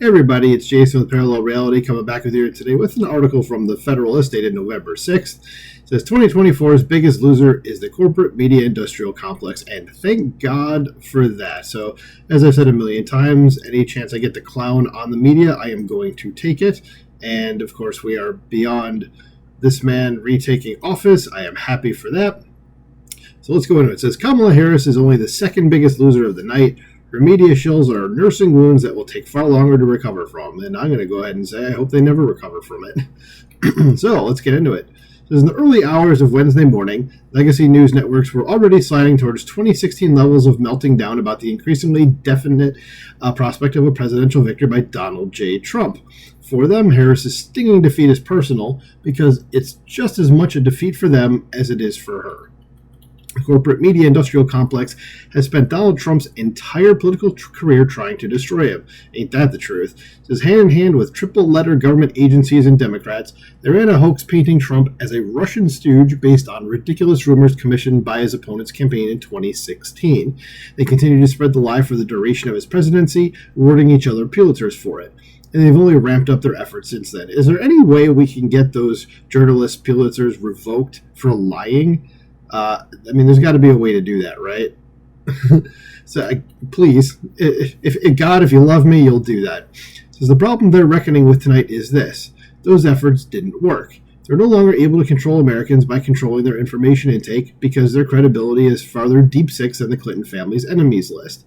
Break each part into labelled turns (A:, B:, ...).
A: Hey everybody, it's Jason with Parallel Reality coming back with you today with an article from the Federalist dated November 6th. It says 2024's biggest loser is the corporate media industrial complex, and thank God for that. So, as I've said a million times, any chance I get to clown on the media, I am going to take it. And of course, we are beyond this man retaking office. I am happy for that. So let's go into it. It says Kamala Harris is only the second biggest loser of the night. Her media shills are nursing wounds that will take far longer to recover from. And I'm going to go ahead and say I hope they never recover from it. So let's get into it. So in the early hours of Wednesday morning, legacy news networks were already sliding towards 2016 levels of melting down about the increasingly definite prospect of a presidential victory by Donald J. Trump. For them, Harris's stinging defeat is personal because it's just as much a defeat for them as it is for her. The corporate media industrial complex has spent Donald Trump's entire political career trying to destroy him. Ain't that the truth? It says hand in hand with triple-letter government agencies and Democrats, they ran a hoax painting Trump as a Russian stooge based on ridiculous rumors commissioned by his opponent's campaign in 2016. They continue to spread the lie for the duration of his presidency, awarding each other Pulitzers for it. And they've only ramped up their efforts since then. Is there any way we can get those journalists' Pulitzers revoked for lying? There's got to be a way to do that, right? So please, if God, if you love me, you'll do that. So the problem they're reckoning with tonight is this. Those efforts didn't work. They're no longer able to control Americans by controlling their information intake because their credibility is farther deep six than the Clinton family's enemies list.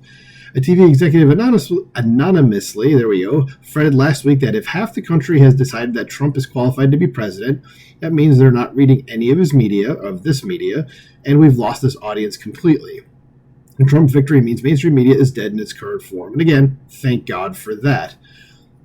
A: A TV executive anonymously, fretted last week that if half the country has decided that Trump is qualified to be president, that means they're not reading any of this media, and we've lost this audience completely. And Trump victory means mainstream media is dead in its current form. And again, thank God for that.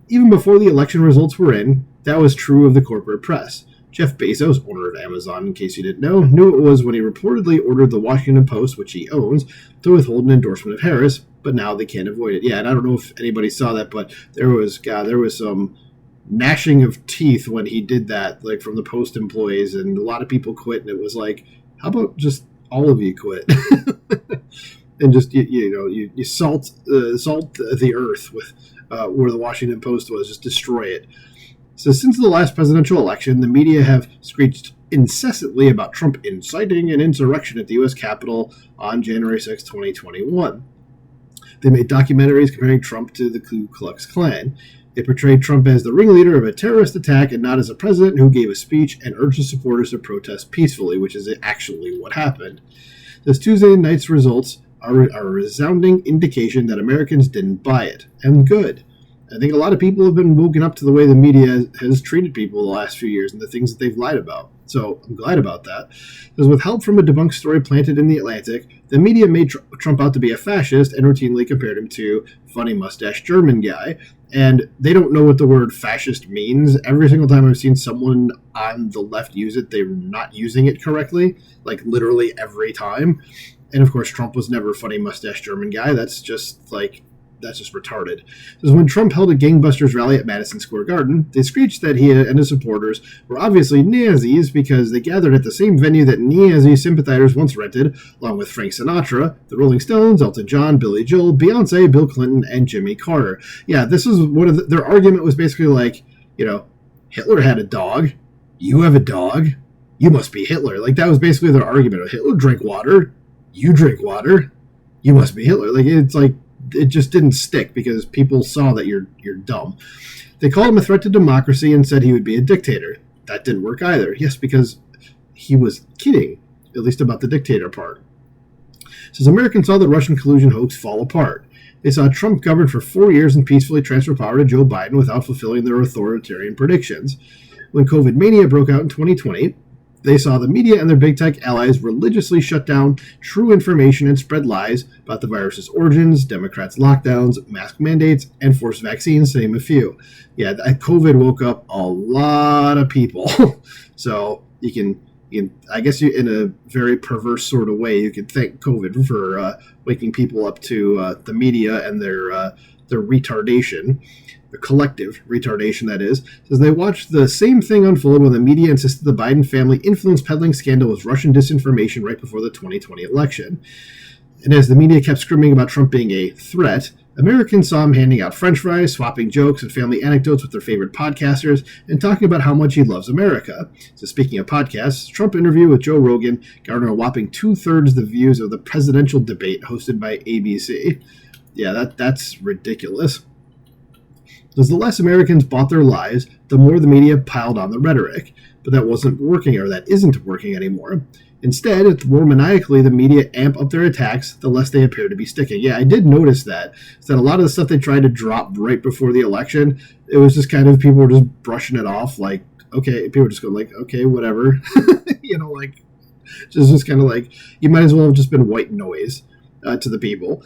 A: Even before the election results were in, that was true of the corporate press. Jeff Bezos, owner of Amazon, in case you didn't know, knew it was when he reportedly ordered the Washington Post, which he owns, to withhold an endorsement of Harris, but now they can't avoid it. Yeah, and I don't know if anybody saw that, but there was some gnashing of teeth when he did that, like from the Post employees, and a lot of people quit, and it was like, how about just all of you quit? And just you salt the earth with where the Washington Post was, just destroy it. So since the last presidential election, the media have screeched incessantly about Trump inciting an insurrection at the U.S. Capitol on January 6, 2021. They made documentaries comparing Trump to the Ku Klux Klan. They portrayed Trump as the ringleader of a terrorist attack and not as a president who gave a speech and urged his supporters to protest peacefully, which is actually what happened. This Tuesday night's results are a resounding indication that Americans didn't buy it, and good. I think a lot of people have been woken up to the way the media has treated people the last few years and the things that they've lied about. So I'm glad about that. Because with help from a debunked story planted in The Atlantic, the media made Trump out to be a fascist and routinely compared him to funny mustache German guy. And they don't know what the word fascist means. Every single time I've seen someone on the left use it, they're not using it correctly, like literally every time. And of course, Trump was never a funny mustache German guy. That's just retarded. Because when Trump held a gangbusters rally at Madison Square Garden, they screeched that he and his supporters were obviously Nazis because they gathered at the same venue that Nazi sympathizers once rented, along with Frank Sinatra, the Rolling Stones, Elton John, Billy Joel, Beyonce, Bill Clinton, and Jimmy Carter. Yeah, this is one of their argument was basically like, Hitler had a dog, you have a dog, you must be Hitler. Like that was basically their argument. Hitler drank water, you drink water, you must be Hitler. Like it's like it just didn't stick because people saw that you're dumb. They called him a threat to democracy and said he would be a dictator. That didn't work either. Yes, because he was kidding, at least about the dictator part. Says Americans saw the Russian collusion hoax fall apart. They saw Trump govern for 4 years and peacefully transfer power to Joe Biden without fulfilling their authoritarian predictions. When COVID mania broke out in 2020, they saw the media and their big tech allies religiously shut down true information and spread lies about the virus's origins, Democrats' lockdowns, mask mandates, and forced vaccines, to name a few. Yeah, COVID woke up a lot of people. So you can, I guess in a very perverse sort of way, you could thank COVID for waking people up to the media and their retardation. The collective retardation, that is, says they watched the same thing unfold when the media insisted the Biden family influence peddling scandal was Russian disinformation right before the 2020 election. And as the media kept screaming about Trump being a threat, Americans saw him handing out french fries, swapping jokes and family anecdotes with their favorite podcasters, and talking about how much he loves America. So speaking of podcasts, Trump interview with Joe Rogan garnered a whopping 2/3 the views of the presidential debate hosted by ABC. Yeah, that's ridiculous. As the less Americans bought their lies, the more the media piled on the rhetoric. But that wasn't working, or that isn't working anymore. Instead, the more maniacally the media amp up their attacks, the less they appear to be sticking. Yeah, I did notice that. Is that a lot of the stuff they tried to drop right before the election, it was just kind of people were just brushing it off like, okay, people were just going like, okay, whatever. Like, just kind of like, you might as well have just been white noise to the people.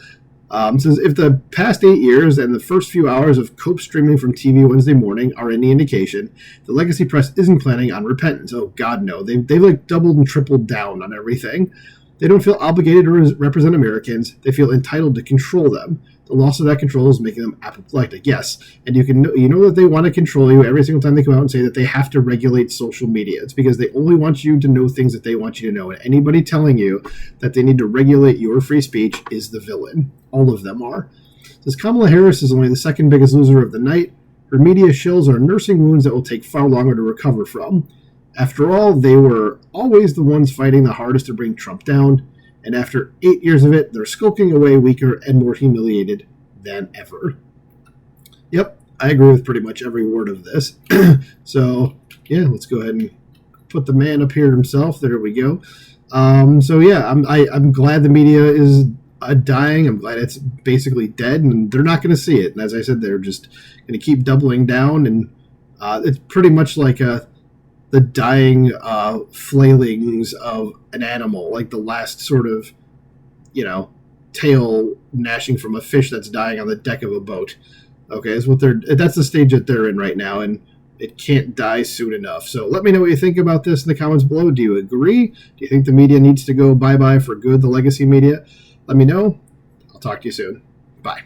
A: Says if the past 8 years and the first few hours of Cope streaming from TV Wednesday morning are any indication, the legacy press isn't planning on repentance. Oh God, no! They've like doubled and tripled down on everything. They don't feel obligated to represent Americans. They feel entitled to control them. The loss of that control is making them apoplectic. Yes, and you know that they want to control you every single time they come out and say that they have to regulate social media. It's because they only want you to know things that they want you to know. And anybody telling you that they need to regulate your free speech is the villain. All of them are. Says Kamala Harris is only the second biggest loser of the night. Her media shills are nursing wounds that will take far longer to recover from. After all, they were always the ones fighting the hardest to bring Trump down. And after 8 years of it, they're skulking away weaker and more humiliated than ever. Yep, I agree with pretty much every word of this. So, yeah, let's go ahead and put the man up here himself. There we go. I'm glad the media is dying. I'm glad it's basically dead, and they're not going to see it. And as I said, they're just going to keep doubling down, and it's pretty much like the dying flailings of an animal, like the last sort of, tail gnashing from a fish that's dying on the deck of a boat. Okay, that's the stage that they're in right now, and it can't die soon enough. So let me know what you think about this in the comments below. Do you agree? Do you think the media needs to go bye-bye for good, the legacy media? Let me know. I'll talk to you soon. Bye.